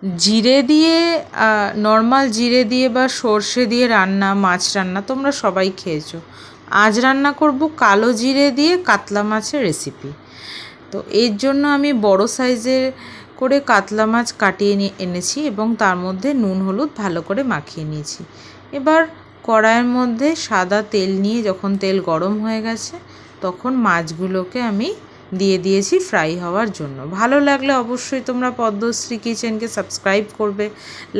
জিরে দিয়ে নর্মাল জিরে দিয়ে বা সর্ষে দিয়ে রান্না, মাছ রান্না তোমরা সবাই খেয়েছো। আজ রান্না করব কালো জিরে দিয়ে কাতলা মাছের রেসিপি। তো এর জন্য আমি বড় সাইজের করে কাতলা মাছ কাটিয়ে নিয়ে এনেছি এবং তার মধ্যে নুন হলুদ ভালো করে মাখিয়ে নিয়েছি। এবার কড়াইয়ের মধ্যে সাদা তেল নিয়ে যখন তেল গরম হয়ে গেছে তখন মাছগুলোকে আমি দিয়ে দিয়েছি ফ্রাই হওয়ার জন্য। ভালো লাগলে অবশ্যই তোমরা পদ্মশ্রী কিচেনকে সাবস্ক্রাইব করবে,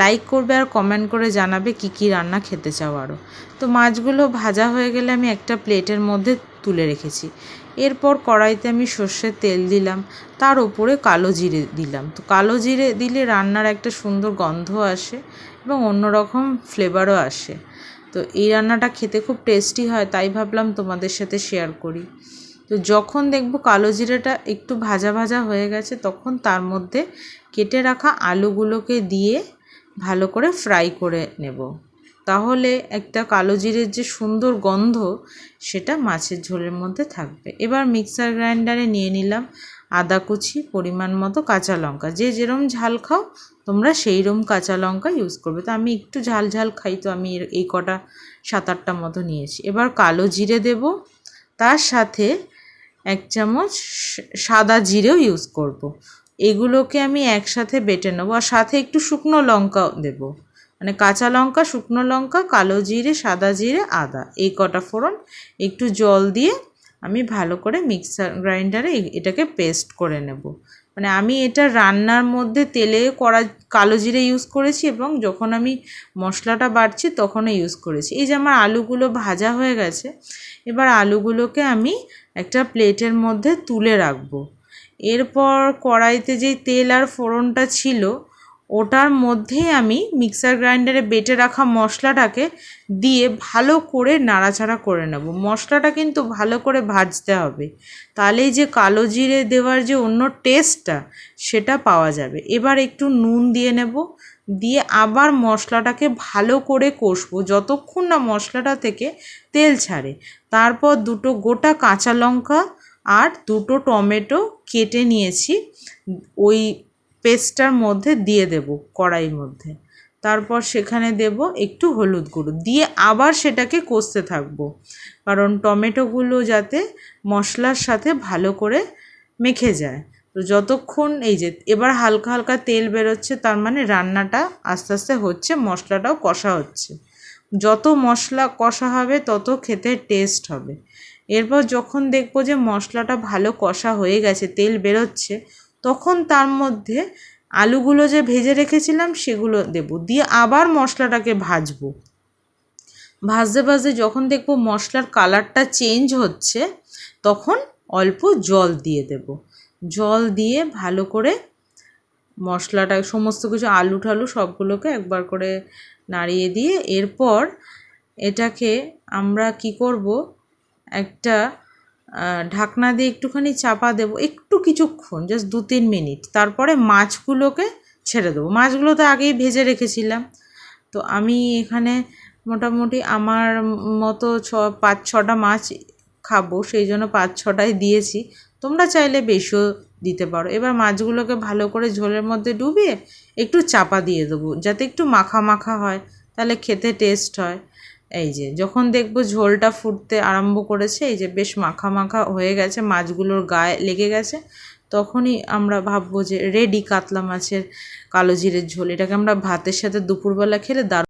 লাইক করবে আর কমেন্ট করে জানাবে কি কি রান্না খেতে চাও আরও। তো মাছগুলো ভাজা হয়ে গেলে আমি একটা প্লেটের মধ্যে তুলে রেখেছি। এরপর কড়াইতে আমি সর্ষের তেল দিলাম, তার উপরে কালো জিরে দিলাম। তো কালো জিরে দিলে রান্নার একটা সুন্দর গন্ধ আসে এবং অন্যরকম ফ্লেভারও আসে। তো এই রান্নাটা খেতে খুব টেস্টি হয়, তাই ভাবলাম তোমাদের সাথে শেয়ার করি। তো যখন দেখব কালো জিরেটা একটু ভাজা ভাজা হয়ে গেছে তখন তার মধ্যে কেটে রাখা আলুগুলোকে দিয়ে ভালো করে ফ্রাই করে নেব। তাহলে একটা কালো জিরের যে সুন্দর গন্ধ সেটা মাছের ঝোলের মধ্যে থাকবে। এবার মিক্সার গ্রাইন্ডারে নিয়ে নিলাম আদা কুচি, পরিমাণ মতো কাঁচা লঙ্কা। যে যেরম ঝাল খাও তোমরা সেইরকম কাঁচা লঙ্কা ইউজ করবে। তো আমি একটু ঝাল ঝাল খাই, তো আমি এই কটা 7-8টা মতো নিয়েছি। এবার কালো জিরে দেব, তার সাথে 1 চামচ সাদা জিরেও ইউজ করব। এগুলোকে আমি একসাথে বেটে নেব আর সাথে একটু শুকনো লঙ্কাও দেব, মানে কাঁচা লঙ্কা, শুকনো লঙ্কা, কালো জিরে, সাদা জিরে, আদা, এই কটা ফোড়ন একটু জল দিয়ে আমি ভালো করে মিক্সার গ্রাইন্ডারে এটাকে পেস্ট করে নেব। মানে আমি এটা রান্নার মধ্যে তেলে করা কালো জিরে ইউজ করেছি এবং যখন আমি মশলাটা বাটছি তখনও ইউজ করেছি। এই যে আমার আলুগুলো ভাজা হয়ে গেছে, এবার আলুগুলোকে আমি একটা প্লেটের মধ্যে তুলে রাখবো। এরপর কড়াইতে যেই তেল আর ফোড়নটা ছিল ওটার মধ্যেই আমি মিক্সার গ্রাইন্ডারে বেটে রাখা মশলাটাকে দিয়ে ভালো করে নাড়াচাড়া করে নেব। মশলাটা কিন্তু ভালো করে ভাজতে হবে, তাহলেই যে কালো জিরে দেওয়ার যে অন্য টেস্টটা সেটা পাওয়া যাবে। এবার একটু নুন দিয়ে নেব, দিয়ে আবার মশলাটাকে ভালো করে কষবো যতক্ষণ না মশলাটা থেকে তেল ছাড়ে। তারপর 2টো গোটা কাঁচা লঙ্কা আর 2টো টমেটো কেটে নিয়েছি ওই পেস্টটার মধ্যে দিয়ে দেব কড়াইয়ের মধ্যে। তারপর সেখানে দেব একটু হলুদ গুঁড়ো, দিয়ে আবার সেটাকে কষতে থাকবো, কারণ টমেটোগুলো যাতে মশলার সাথে ভালো করে মেখে যায়। তো যতক্ষণ এই যে এবার হালকা হালকা তেল বেরোচ্ছে, তার মানে রান্নাটা আস্তে আস্তে হচ্ছে, মশলাটাও কষা হচ্ছে। যত মশলা কষা হবে তত খেতে টেস্ট হবে। এরপর যখন দেখবো যে মশলাটা ভালো কষা হয়ে গেছে, তেল বেরোচ্ছে, তখন তার মধ্যে আলুগুলো যে ভেজে রেখেছিলাম সেগুলো দেব, দিয়ে আবার মশলাটাকে ভাজবো। ভাজতে ভাজতে যখন দেখবো মশলার কালারটা চেঞ্জ হচ্ছে তখন অল্প জল দিয়ে দেব। জল দিয়ে ভালো করে মশলাটা সমস্ত কিছু আলু ঠালু সবগুলোকে একবার করে নাড়িয়ে দিয়ে এরপর এটাকে আমরা কি করব, একটা ঢাকনা দিয়ে একটুখানি চাপা দেব একটু কিছুক্ষণ, জাস্ট 2-3 মিনিট। তারপরে মাছগুলোকে ছেড়ে দেবো। মাছগুলো তো আগেই ভেজে রেখেছিলাম। তো আমি এখানে মোটামুটি আমার মতো 5-6টা মাছ খাবো, সেই জন্য 5-6টাই দিয়েছি। তোমরা চাইলে বেশিও দিতে পারো। এবার মাছগুলোকে ভালো করে ঝোলের মধ্যে ডুবিয়ে একটু চাপা দিয়ে দেবো যাতে একটু মাখা মাখা হয়, তাহলে খেতে টেস্ট হয়। এই যে যখন দেখবো ঝোলটা ফুটতে আরম্ভ করেছে, এই যে বেশ মাখা মাখা হয়ে গেছে, মাছগুলোর গায়ে লেগে গেছে, তখনই আমরা ভাববো যে রেডি কাতলা মাছের কালো জিরের ঝোল। এটাকে আমরা ভাতের সাথে দুপুরবেলা খেলে দারুণ